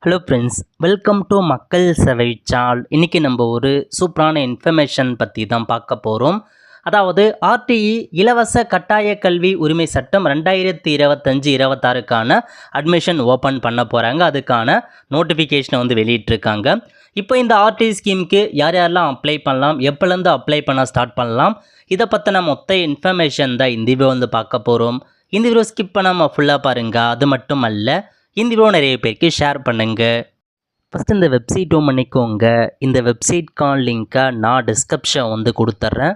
Hello friends, welcome to மக்கள் சேவை channel. இன்றைக்கி நம்ம ஒரு சூப்பரான இன்ஃபர்மேஷன் பற்றி தான் பார்க்க போகிறோம். அதாவது ஆர்டிஇ இலவச கட்டாய கல்வி உரிமை சட்டம் 2025-26க்கான அட்மிஷன் ஓப்பன் பண்ண போகிறாங்க. அதுக்கான நோட்டிஃபிகேஷனை வெளியிட்டிருக்காங்க. இப்போ இந்த ஆர்டிஇ ஸ்கீமுக்கு யார் யாரெல்லாம் அப்ளை பண்ணலாம், எப்போலேருந்து அப்ளை பண்ண ஸ்டார்ட் பண்ணலாம், இதை பற்றின மொத்த இன்ஃபர்மேஷன் தான் இந்த வீடியோ பார்க்க போகிறோம். இந்த வீடியோ ஸ்கிப் பண்ணாமல் ஃபுல்லாக பாருங்கள். அது மட்டும் அல்ல, இந்த வீடியோ நிறைய பேருக்கு ஷேர் பண்ணுங்கள். ஃபஸ்ட்டு இந்த வெப்சைட் பண்ணிக்கோங்க. இந்த வெப்சைட்கான லிங்க்கை நான் டிஸ்கிரிப்ஷன் கொடுத்துட்றேன்.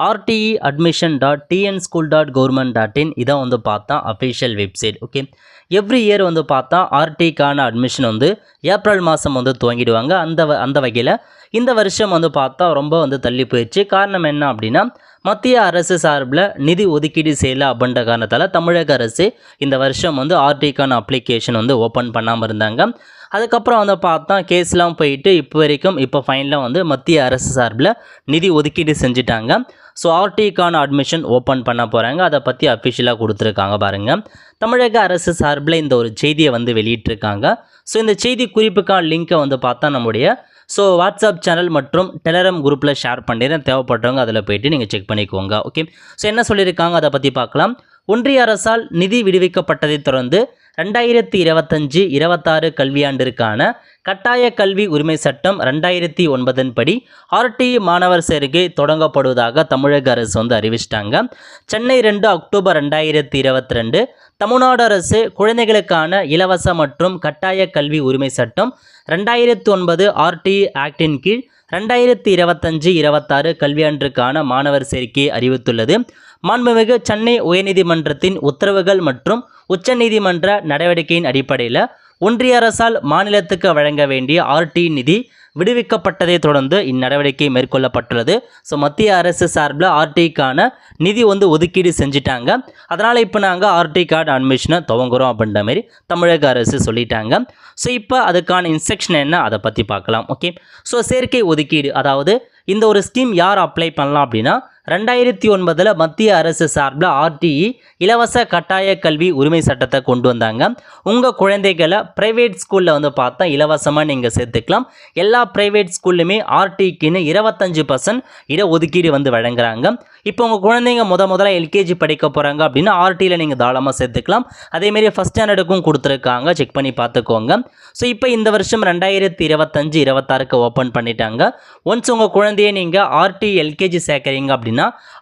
rteadmission.tnschool.government.in இதான் பார்த்தா official website. Okay, every year பார்த்தா ஆர்டிக்கான அட்மிஷன் ஏப்ரல் மாதம் துவங்கிடுவாங்க. அந்த வகையில் இந்த வருஷம் பார்த்தா ரொம்ப தள்ளி போயிடுச்சு. காரணம் என்ன அப்படின்னா, மத்திய அரசு சார்பில் நிதி ஒதுக்கீடு செய்யலை அப்படின்ற காரணத்தால் தமிழக அரசு இந்த வருஷம் ஆர்டிக்கான அப்ளிகேஷன் ஓப்பன் பண்ணாமல் இருந்தாங்க. அதுக்கப்புறம் பார்த்தா கேஸ்லாம் போயிட்டு இப்போ ஃபைனலாக மத்திய அரசு சார்பில் நிதி ஒதுக்கீடு செஞ்சுட்டாங்க. ஸோ ஆர்டிக்கான அட்மிஷன் ஓப்பன் பண்ண போகிறாங்க. அதை பற்றி அஃபிஷியலாக கொடுத்துருக்காங்க பாருங்கள். தமிழக அரசு சார்பில் இந்த ஒரு செய்தியை வெளியிட்டிருக்காங்க. ஸோ இந்த செய்தி குறிப்புக்கான லிங்க்கை பார்த்தா நம்முடைய வாட்ஸ்அப் சேனல் மற்றும் டெலகிராம் குரூப்பில் ஷேர் பண்ணிடுறேன். தேவைப்படுறவங்க அதில் போய்ட்டு நீங்கள் செக் பண்ணிக்கோங்க. ஓகே, ஸோ என்ன சொல்லியிருக்காங்க அதை பற்றி பார்க்கலாம். ஒன்றிய அரசால் நிதி விடுவிக்கப்பட்டதை தொடர்ந்து 2025-26 கல்வியாண்டிற்கான கட்டாய கல்வி உரிமை சட்டம் 2009 படி ஆர்டிஇ மாணவர் சேர்க்கை தொடங்கப்படுவதாக தமிழக அரசு அறிவிச்சிட்டாங்க. சென்னை 2 அக்டோபர் 2022 தமிழ்நாடு அரசு குழந்தைகளுக்கான இலவச மற்றும் கட்டாய கல்வி உரிமை சட்டம் 2009 ஆர்டிஇ ஆக்டின் கீழ் 2025-26 கல்வியாண்டிற்கான மாணவர் சேர்க்கையை அறிவித்துள்ளது. மாண்புமிகு சென்னை உயர்நீதிமன்றத்தின் உத்தரவுகள் மற்றும் உச்சநீதிமன்ற நடவடிக்கையின் அடிப்படையில் ஒன்றிய அரசால் மாநிலத்துக்கு வழங்க வேண்டிய ஆர்டிஇ நிதி விடுவிக்கப்பட்டதை தொடர்ந்து இந்நடவடிக்கை மேற்கொள்ளப்பட்டுள்ளது. ஸோ மத்திய அரசு சார்பில் ஆர்டிக்கான நிதி ஒதுக்கீடு செஞ்சுட்டாங்க. அதனால் இப்போ நாங்கள் ஆர்டி கார்டு அட்மிஷனை துவங்குறோம் அப்படின்ற மாதிரி தமிழக அரசு சொல்லிட்டாங்க. ஸோ இப்போ அதுக்கான இன்ஸ்ட்ரக்ஷன் என்ன அதை பற்றி பார்க்கலாம். ஓகே, ஸோ சேர்க்கை ஒதுக்கீடு, அதாவது இந்த ஒரு ஸ்கீம் யார் அப்ளை பண்ணலாம் அப்படின்னா, 2009 மத்திய அரசு சார்பில் ஆர்டிஇ இலவச கட்டாய கல்வி உரிமை சட்டத்தை கொண்டு வந்தாங்க. உங்கள் குழந்தைகளை ப்ரைவேட் ஸ்கூலில் பார்த்தா இலவசமாக நீங்கள் சேர்த்துக்கலாம். எல்லா ப்ரைவேட் ஸ்கூல்லுமே ஆர்டிஇக்குன்னு 25% இட ஒதுக்கீடு வழங்குறாங்க. இப்போ உங்கள் குழந்தைங்க முதல்ல எல்கேஜி படிக்க போகிறாங்க அப்படின்னா ஆர்டியில் நீங்கள் தாராளமாக சேர்த்துக்கலாம். அதேமாரி ஃபஸ்ட் ஸ்டாண்டர்டுக்கும் கொடுத்துருக்காங்க, செக் பண்ணி பார்த்துக்கோங்க. ஸோ இப்போ இந்த வருஷம் 2025-26க்கு ஓப்பன் பண்ணிட்டாங்க. ஒன்ஸ் உங்கள் குழந்தையை நீங்கள் ஆர்டி எல்கேஜி சேர்க்குறீங்க அப்படின்னா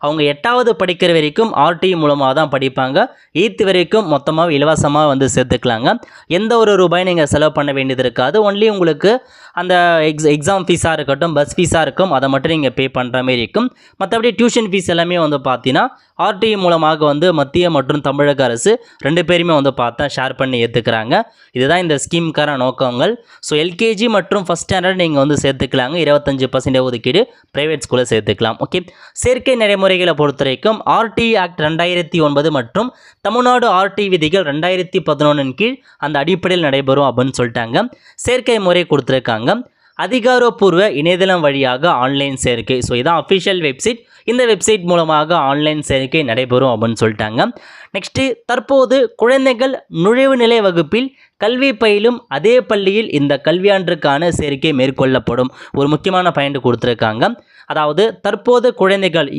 அவங்க 8வது படிக்கிற வரைக்கும் ஆர்டி மூலமாக தான் படிப்பாங்க. 8th வரைக்கும் மொத்தமாக இலவசமாக சேர்த்துக்கலாங்க. எந்த ஒரு ரூபாயும் நீங்கள் செலவு பண்ண வேண்டியது இருக்காது. ஒன்லி உங்களுக்கு அந்த எக்ஸாம் ஃபீஸாக இருக்கட்டும், பஸ் ஃபீஸாக இருக்கும், அதை மட்டும் நீங்கள் பே பண்ணுற மாதிரி இருக்கும். மற்றபடி டியூஷன் ஃபீஸ் எல்லாமே பார்த்தீங்கன்னா ஆர்டிஇ மூலமாக மத்திய மற்றும் தமிழக அரசு ரெண்டு பேருமே பார்த்தா ஷேர் பண்ணி ஏற்றுக்கிறாங்க. இதுதான் இந்த ஸ்கீமுக்கான நோக்கங்கள். ஸோ எல்கேஜி மற்றும் ஃபஸ்ட் ஸ்டாண்டர்ட் நீங்கள் சேர்த்துக்கலாங்க. 25% ஒதுக்கீடு ப்ரைவேட் ஸ்கூலில் சேர்த்துக்கலாம். ஓகே, சேர்க்கை நடைமுறைகளை பொறுத்த வரைக்கும் ஆர்டிஇ ஆக்ட் 2009 மற்றும் தமிழ்நாடு ஆர்டிஇ விதிகள் 2011 கீழ் அந்த அடிப்படையில் நடைபெறும் அப்படின்னு சொல்லிட்டாங்க. சேர்க்கை முறை கொடுத்துருக்காங்க. அதிகாரப்பூர்வ இணையதளம் வழியாக ஆன்லைன் சேர்க்கை. ஸோ இதான் அஃபிஷியல் வெப்சைட். இந்த வெப்சைட் மூலமாக ஆன்லைன் சேர்க்கை நடைபெறும் அப்படின்னு சொல்லிட்டாங்க. நெக்ஸ்ட்டு, தற்போது குழந்தைகள் நுழைவு நிலை வகுப்பில் கல்வி பயிலும் அதே பள்ளியில் இந்த கல்வியாண்டிற்கான சேர்க்கை மேற்கொள்ளப்படும். ஒரு முக்கியமான பாயிண்ட் கொடுத்துருக்காங்க. அதாவது தற்போது குழந்தைகள்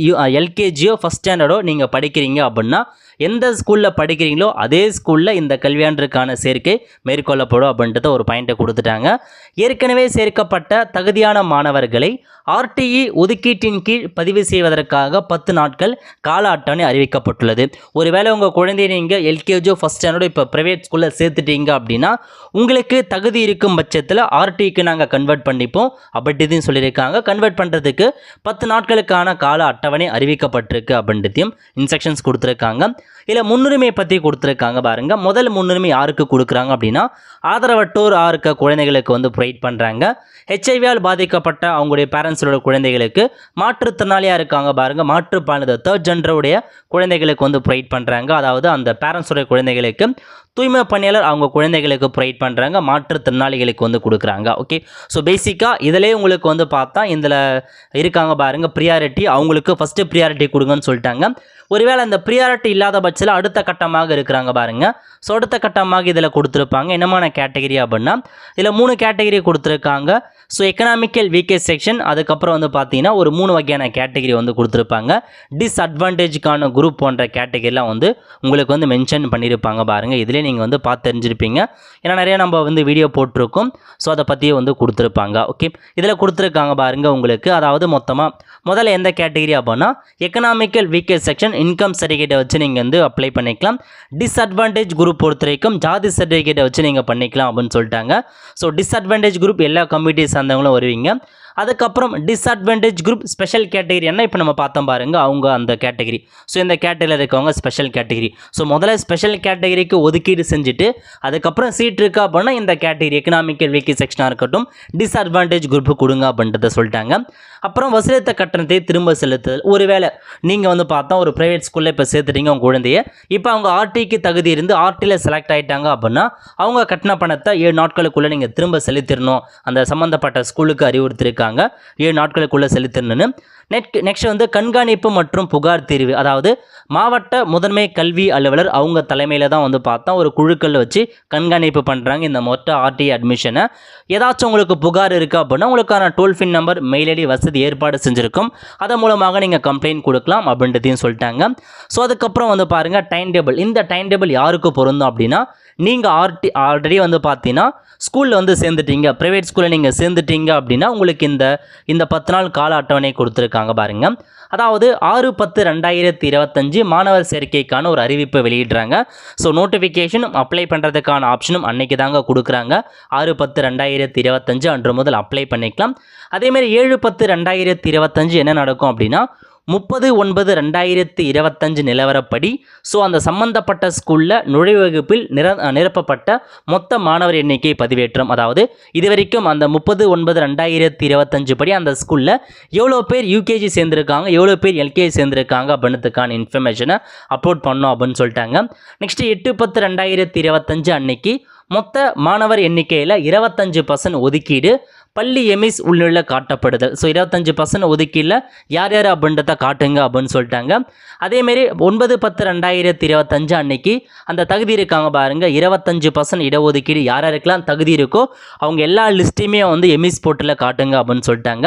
எல்கேஜியோ ஃபஸ்ட் ஸ்டாண்டர்டோ நீங்கள் படிக்கிறீங்க அப்படின்னா எந்த ஸ்கூலில் படிக்கிறீங்களோ அதே ஸ்கூலில் இந்த கல்வியாண்டிற்கான சேர்க்கை மேற்கொள்ளப்படும் அப்படின்றத ஒரு பாயிண்ட்டை கொடுத்துட்டாங்க. ஏற்கனவே சேர்க்கப்பட்ட தகுதியான மாணவர்களை ஆர்டிஇ ஒதுக்கீட்டின் கீழ் பதிவு செய்வதற்காக 10 நாட்கள் கால அட்டவணை அறிவிக்கப்பட்டுள்ளது. ஒருவேளை உங்கள் குழந்தைய நீங்கள் எல்கேஜியோ ஃபஸ்ட் ஸ்டாண்டர்டோ இப்போ ப்ரைவேட் ஸ்கூலில் சேர்த்துட்டீங்க அப்படின்னா உங்களுக்கு தகுதி இருக்கும் பட்சத்தில் ஆர்டிக்கு நாங்கள் கன்வெர்ட் பண்ணிப்போம் அப்படின்றதையும் சொல்லியிருக்காங்க. கன்வெர்ட் பண்ணுறதுக்கு 10 நாட்களுக்கான கால அட்டவணை அறிவிக்கப்பட்டிருக்கு அப்படின்றதையும் இன்ஸ்ட்ரக்ஷன்ஸ் கொடுத்துருக்காங்க. இதில் முன்னுரிமை பற்றி கொடுத்துருக்காங்க பாருங்கள். முதல் முன்னுரிமை யாருக்கு கொடுக்குறாங்க அப்படின்னா, ஆதரவற்றோர் இருக்க குழந்தைகளுக்கு ப்ரொவைட் பண்ணுறாங்க. ஹெச்ஐவியால் பாதிக்கப்பட்ட அவங்களுடைய பேரண்ட்ஸோட குழந்தைகளுக்கு, மாற்றுத்திறனாளியாக இருக்காங்க பாருங்கள், மாற்றுப்பாலின தேர்ட் ஜெண்டருடைய குழந்தைகளுக்கு ப்ரொவைட் பண்ணுறாங்க. அதாவது அந்த பேரண்ட்ஸோட குழந்தைகளுக்கு தூய்மை பணியாளர் அவங்க குழந்தைகளுக்கு ப்ரொவைட் பண்ணுறாங்க, மாற்றுத்திறனாளிகளுக்கு வந்து கொடுக்குறாங்க. ஓகே, ஸோ பேசிக்காக இதிலே உங்களுக்கு வந்து பார்த்தா இதில் இருக்காங்க பாருங்கள் ப்ரியாரிட்டி, அவங்களுக்கு ஃபஸ்ட்டு ப்ரியாரிட்டி கொடுங்கன்னு சொல்லிட்டாங்க. ஒருவேளை அந்த ப்ரியாரிட்டி இல்லாத பட்சத்தில் அடுத்த கட்டமாக இருக்கிறாங்க பாருங்கள். ஸோ அடுத்த கட்டமாக இதில் கொடுத்துருப்பாங்க என்னமான கேட்டகரி அப்படின்னா இதில் 3 கேட்டகரி கொடுத்துருக்காங்க. ஸோ எக்கனாமிக்கல் வீக்கஸ்ட் செக்ஷன், அதுக்கப்புறம் வந்து பார்த்தீங்கன்னா ஒரு 3 வகையான கேட்டகரி வந்து கொடுத்துருப்பாங்க. டிஸ்அட்வான்டேஜுக்கான குரூப் போன்ற கேட்டகரிலாம் வந்து உங்களுக்கு வந்து மென்ஷன் பண்ணியிருப்பாங்க பாருங்கள். இதிலே நீங்கள் வந்து பார்த்து தெரிஞ்சிருப்பீங்க, ஏன்னா நிறைய நம்ம வந்து வீடியோ போட்டிருக்கோம். ஸோ அதை பற்றியே வந்து கொடுத்துருப்பாங்க. ஓகே, இதில் கொடுத்துருக்காங்க பாருங்கள் உங்களுக்கு. அதாவது மொத்தமாக முதல்ல எந்த கேட்டகரி அப்படின்னா எக்கனாமிக்கல் வீக்கஸ்ட் செக்ஷன் இன்கம் சர்டிஃபிகேட்டை வச்சு நீங்கள் வந்து அப்ளை பண்ணிக்கலாம். டிஸ்அட்வான்டேஜ் குரூப் பொறுத்த வரைக்கும் ஜாதி சர்டிஃபிகேட்டை வச்சு நீங்கள் பண்ணிக்கலாம் அப்படின்னு சொல்லிட்டாங்க. ஸோ டிஸ்அட்வான்டேஜ் குரூப் எல்லா கம்யூனிட்டி சார்ந்தவங்களும் வருவீங்க. அதுக்கப்புறம் டிஸ்அட்வான்டேஜ் குரூப் ஸ்பெஷல் கேட்டகரி என்ன இப்போ நம்ம பார்த்தோம் பாருங்கள், அவங்க அந்த கேட்டகரி. ஸோ இந்த கேட்டகரியில் இருக்கவங்க ஸ்பெஷல் கேட்டகரி. ஸோ முதல்ல ஸ்பெஷல் கேட்டகரிக்கு ஒதுக்கீடு செஞ்சுட்டு அதுக்கப்புறம் சீட் இருக்கா அப்படின்னா இந்த கேட்டகரி எக்கனாமிக்கல் வீக்கஸ்ட் செக்ஷனாக இருக்கட்டும் டிஸ்அட்வான்டேஜ் குரூப்பு கொடுங்க அப்படின்றத சொல்லிட்டாங்க. அப்புறம் வசூலித்த கட்டணத்தை திரும்ப செலுத்துதல். ஒருவேளை நீங்கள் வந்து பார்த்தா ஒரு ப்ரைவேட் ஸ்கூலில் இப்போ சேர்த்துட்டீங்க உங்கள் குழந்தைய, இப்போ அவங்க ஆர்டிக்கு தகுதி இருந்து ஆர்டியில் செலக்ட் ஆகிட்டாங்க அப்படின்னா அவங்க கட்டண பணத்தை 7 நாட்களுக்குள்ளே நீங்கள் திரும்ப செலுத்திடணும், அந்த சம்மந்தப்பட்ட ஸ்கூலுக்கு அறிவுறுத்திருக்காங்க 7 நாட்களுக்குள்ளே செலுத்தணும்னு. நெக்ஸ்ட் வந்து கண்காணிப்பு மற்றும் புகார் தீர்வு, அதாவது மாவட்ட முதன்மை கல்வி அலுவலர் அவங்க தலைமையில் தான் வந்து பார்த்தா ஒரு குழுக்கள் வச்சு கண்காணிப்பு பண்ணுறாங்க இந்த மொத்த ஆர்டி அட்மிஷனை. ஏதாச்சும் உங்களுக்கு புகார் இருக்குது அப்படின்னா உங்களுக்கான toll free number, mail ID வசதி ஏற்பாடு செஞ்சுருக்கோம், அதன் மூலமாக நீங்கள் கம்ப்ளைண்ட் கொடுக்கலாம் அப்படின்றதையும் சொல்லிட்டாங்க. ஸோ அதுக்கப்புறம் வந்து பாருங்கள் டைம் டேபிள். இந்த டைம் டேபிள் யாருக்கு பொருந்தும் அப்படின்னா நீங்கள் ஆல்ரெடி வந்து பார்த்தீங்கன்னா ஸ்கூலில் வந்து சேர்ந்துட்டீங்க, ப்ரைவேட் ஸ்கூலில் நீங்கள் சேர்ந்துட்டீங்க அப்படின்னா உங்களுக்கு இந்த 10 நாள் கால அட்டவணை கொடுத்துருக்காங்க பாருங்கள். அதாவது 6/10/2025 மாணவர் சேர்க்கைக்கான ஒரு அறிவிப்பை வெளியிடுறாங்க. ஸோ நோட்டிஃபிகேஷன் அப்ளை பண்ணுறதுக்கான ஆப்ஷனும் அன்னைக்கு தாங்க கொடுக்குறாங்க. 6/10/2025 அன்று முதல் அப்ளை பண்ணிக்கலாம். அதேமாதிரி 7/10/2025 என்ன நடக்கும் அப்படின்னா 30/9/2025 நிலவரப்படி ஸோ அந்த சம்பந்தப்பட்ட ஸ்கூலில் நுழைவு வகுப்பில் நிரப்பப்பட்ட மொத்த மாணவர் எண்ணிக்கை பதிவேற்றம். அதாவது இதுவரைக்கும் அந்த 30/9/2025 படி அந்த ஸ்கூலில் எவ்வளோ பேர் யூகேஜி சேர்ந்துருக்காங்க, எவ்வளோ பேர் எல்கேஜி சேர்ந்துருக்காங்க அப்படின்றதுக்கான இன்ஃபர்மேஷனை அப்லோட் பண்ணோம் அப்படின்னு சொல்லிட்டாங்க. நெக்ஸ்ட்டு 8/10/2025 அன்னைக்கு மொத்த மாணவர் எண்ணிக்கையில் 25% ஒதுக்கீடு பள்ளி எமிஸ் உள்ள காட்டப்படுதல். ஸோ 25% ஒதுக்கீடில் யார் யார் அப்படின்றத காட்டுங்க அப்படின்னு சொல்லிட்டாங்க. அதேமாரி 9/10/2025 அன்னைக்கு அந்த தகுதி இருக்காங்க பாருங்கள் 25% இடஒதுக்கீடு யார் யாருக்கெல்லாம் தகுதி இருக்கோ அவங்க எல்லா லிஸ்ட்டையுமே வந்து எமிஸ் போர்ட்டலில் காட்டுங்க அப்படின்னு சொல்லிட்டாங்க.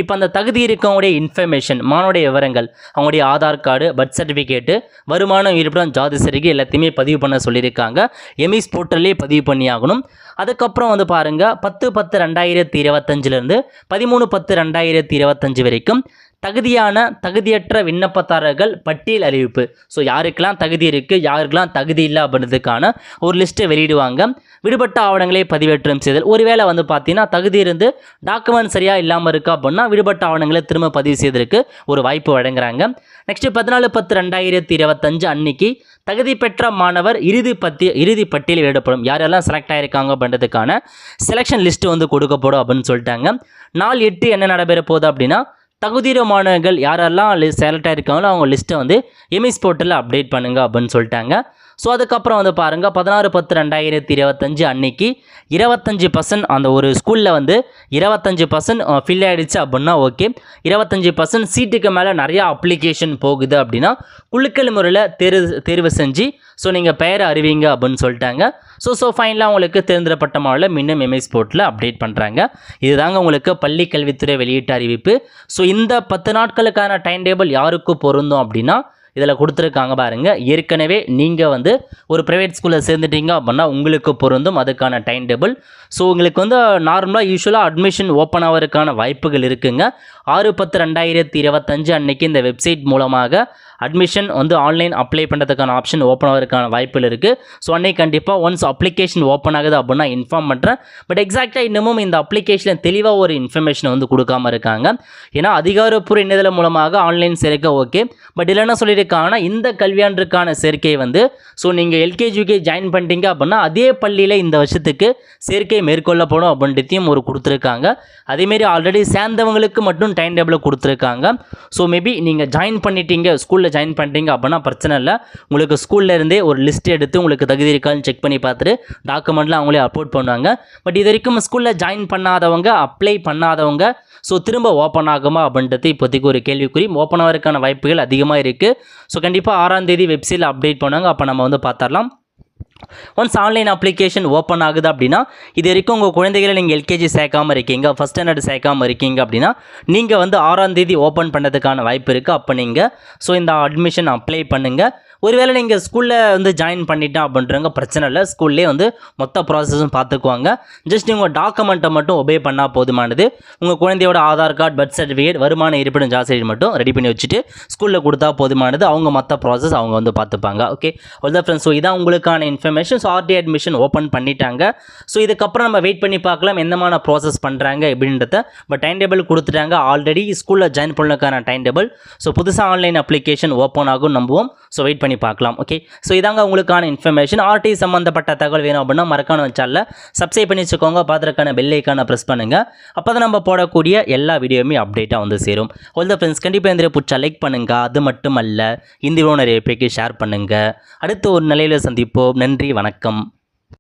இப்போ அந்த தகுதி இருக்கவங்களுடைய இன்ஃபர்மேஷன், மாணவருடைய விவரங்கள், அவங்களுடைய ஆதார் கார்டு, பர்த் சர்டிஃபிகேட்டு, வருமானம், இருப்பிடம், ஜாதி சர்டிஃபிகேட் எல்லாத்தையுமே பதிவு பண்ண சொல்லியிருக்காங்க. எமிஸ் போர்ட்டல்லே பதிவு பண்ணியாகணும். அதுக்கப்புறம் வந்து பாருங்கள் 10/10/2025 13/10/2025 வரைக்கும் தகுதியற்ற விண்ணப்பதாரர்கள் பட்டியல் அறிவிப்பு. ஸோ யாருக்கெல்லாம் தகுதி இருக்குது, யாருக்கெல்லாம் தகுதி இல்லை அப்படின்றதுக்கான ஒரு லிஸ்ட்டை வெளியிடுவாங்க. விடுபட்ட ஆவணங்களை பதிவேற்றம் செய்தல். ஒருவேளை வந்து பார்த்தீங்கன்னா தகுதி இருந்து டாக்குமெண்ட் சரியாக இல்லாமல் இருக்கா அப்படின்னா விடுபட்ட ஆவணங்களை திரும்ப பதிவு செய்வதற்கு ஒரு வாய்ப்பு வழங்குறாங்க. நெக்ஸ்ட்டு 14/10/2025 அன்னைக்கு தகுதி பெற்ற மாணவர் இறுதி பட்டியல் வெளியிடப்படும். யாரெல்லாம் செலக்ட் ஆகிருக்காங்க அப்படின்றதுக்கான செலெக்ஷன் லிஸ்ட்டு வந்து கொடுக்கப்படும் அப்படின்னு சொல்லிட்டாங்க. 4/8 என்ன நடைபெற போகுது அப்படின்னா தகுதியுடைய மாணவர்கள் யாரெல்லாம் செலக்ட் ஆகிருக்காங்களோ அவங்க லிஸ்ட்டை வந்து எமிஸ் போர்ட்டலில் அப்டேட் பண்ணுங்கள் அப்படின்னு சொல்லிட்டாங்க. ஸோ அதுக்கப்புறம் வந்து பாருங்கள் 16/10/2025 அன்னைக்கு 25% அந்த ஒரு ஸ்கூலில் வந்து 25% ஃபில் ஆகிடுச்சு அப்படின்னா ஓகே, 25% சீட்டுக்கு மேலே நிறையா அப்ளிகேஷன் போகுது அப்படின்னா குழுக்கள் முறையில் தேர்வு செஞ்சு ஸோ நீங்கள் பெயரை அறிவிங்க அப்படின்னு சொல்லிட்டாங்க. ஸோ ஃபைனலாக உங்களுக்கு தேர்ந்தெடுக்கப்பட்ட மாடலில் மீண்டும் எம்எஸ் போர்ட்டில் அப்டேட் பண்ணுறாங்க. இதுதாங்க உங்களுக்கு பள்ளி கல்வித்துறை வெளியிட்ட அறிவிப்பு. ஸோ இந்த 10 நாட்களுக்கான டைம் டேபிள் யாருக்கு பொருந்தும் அப்படின்னா இதில் கொடுத்துருக்காங்க பாருங்கள். ஏற்கனவே நீங்கள் வந்து ஒரு ப்ரைவேட் ஸ்கூலில் சேர்ந்துட்டீங்க அப்படின்னா உங்களுக்கு பொருந்தும் அதுக்கான டைம் டேபிள். ஸோ உங்களுக்கு வந்து நார்மலாக யூஸ்வலாக அட்மிஷன் ஓப்பன் ஆகிறதுக்கான வாய்ப்புகள் இருக்குங்க. 6/10/2025 அன்னைக்கு இந்த வெப்சைட் மூலமாக அட்மிஷன் வந்து ஆன்லைன் அப்ளை பண்ணுறதுக்கான ஆப்ஷன் ஓப்பன் ஆகிறதுக்கான வாய்ப்புகள் இருக்குது. ஸோ அன்னைக்கு கண்டிப்பாக ஒன்ஸ் அப்ளிகேஷன் ஓப்பன் ஆகுது அப்படின்னா இன்ஃபார்ம் பண்ணுறேன். பட் எக்ஸாக்டாக இன்னமும் இந்த அப்ளிகேஷனில் தெளிவாக ஒரு இன்ஃபர்மேஷனை வந்து கொடுக்காமல் இருக்காங்க. ஏன்னா அதிகாரப்பூர்வ இணையதளம் மூலமாக ஆன்லைன் சேர்க்கை ஓகே, பட் இல்லைன்னா சொல்லியிருக்காங்கன்னா இந்த கல்வியாண்டிற்கான சேர்க்கை வந்து ஸோ நீங்கள் எல்கேஜி யூகேஜி ஜாயின் பண்ணிட்டீங்க அப்படின்னா அதே பள்ளியில் இந்த வருஷத்துக்கு சேர்க்கை மேற்கொள்ளப்படும் அப்படின்றதையும் ஒரு கொடுத்துருக்காங்க. அதேமாரி ஆல்ரெடி சேர்ந்தவங்களுக்கு மட்டும் டைம் டேபிளை கொடுத்துருக்காங்க. ஸோ மேபி நீங்கள் ஜாயின் பண்ணிட்டீங்க, ஸ்கூலில் ஜாயின் பண்ணிட்டீங்க அப்படின்னா பிரச்சனை இல்லை. உங்களுக்கு ஸ்கூல்ல இருந்தே ஒரு லிஸ்ட் எடுத்து உங்களுக்கு தகுதி இருக்கான்னு செக் பண்ணி பார்த்துட்டு டாக்குமெண்ட்லாம் அவங்களே அப்லோட் பண்ணுவாங்க. பட் இது வரைக்கும் ஸ்கூலில் ஜாயின் பண்ணாதவங்க, அப்ளை பண்ணாதவங்க ஸோ திரும்ப ஓப்பன் ஆகுமா அப்படின்றது இப்போதைக்கு ஒரு கேள்விக்குறி. ஓப்பன் ஆகிறதுக்கான வாய்ப்புகள் அதிகமாக இருக்குது. ஸோ கண்டிப்பாக 6ஆம் தேதி வெப்சைட்டில் அப்டேட் பண்ணுவாங்க. அப்போ நம்ம வந்து பார்த்துடலாம். ஒன்ஸ் ஆன்லைன் அப்ளிகேஷன் ஓப்பன் ஆகுது அப்படின்னா, இது வரைக்கும் உங்கள் குழந்தைகளை நீங்கள் எல்கேஜி சேர்க்காமல் இருக்கீங்க, ஃபஸ்ட் ஸ்டாண்டர்ட் சேர்க்காமல் இருக்கீங்க அப்படின்னா நீங்கள் வந்து 6ஆம் தேதி ஓப்பன் பண்ணுறதுக்கான வாய்ப்பு இருக்குது. அப்போ நீங்கள் ஸோ இந்த அட்மிஷன் அப்ளை பண்ணுங்கள். ஒருவேளை நீங்கள் ஸ்கூலில் வந்து ஜாயின் பண்ணிட்டேன் அப்படின்றவங்க பிரச்சனை இல்லை, ஸ்கூல்லே வந்து மொத்த ப்ராசஸும் பார்த்துக்குவாங்க. ஜஸ்ட் உங்கள் டாக்குமெண்ட்டை மட்டும் ஒபே பண்ணால் போதுமானது. உங்கள் குழந்தையோட ஆதார் கார்டு, பர்த் சர்டிஃபிகேட், வருமான இருப்பிடம் ஜாஸ்தி மட்டும் ரெடி பண்ணி வச்சுட்டு ஸ்கூலில் கொடுத்தா போதுமானது. அவங்க மற்ற ப்ராசஸ் அவங்க வந்து பார்த்துப்பாங்க. ஓகே அவ்வளோதான் ஃப்ரெண்ட்ஸ். ஸோ இதான் உங்களுக்கான information. So RTE admission open பண்ணிட்டாங்க. ஸோ இதுக்கப்புறம் நம்ம வெயிட் பண்ணி பார்க்கலாம் என்னமான ப்ராசஸ் பண்ணுறாங்க அப்படின்றத. பட் டைம் டேபிள் கொடுத்துட்டாங்க ஆல்ரெடி. ஸ்கூலில் ஜாயின் பண்ணதுக்கான டைம் டேபிள். ஸோ புதுசாக ஆன்லைன் அப்ளிகேஷன் ஓப்பன் ஆகும் நம்புவோம். ஸோ வெயிட் பண்ணி பார்க்கலாம். ஓகே ஸோ இதாங்க உங்களுக்கான இன்ஃபர்மேஷன். ஆர்டி சம்மந்தப்பட்ட தகவல் வேணும் அப்படின்னா மறக்காம சேனலை சப்ஸ்கிரைப் பண்ணி வச்சுக்கோங்க. பார்த்துருக்கான பெல் ஐக்கானை ப்ரெஸ் பண்ணுங்கள். அப்போ தான் நம்ம போடக்கூடிய எல்லா வீடியோவுமே அப்டேட்டாக வந்து சேரும். ஆல் த ஃப்ரெண்ட்ஸ் கண்டிப்பாக இந்த பிடிச்சா லைக் பண்ணுங்கள். அது மட்டும் அல்ல இந்த வீடியோ நிறைய பேருக்கு ஷேர் பண்ணுங்கள். அடுத்து ஒரு நிலையில் சந்திப்போம். நன்றி, வணக்கம்.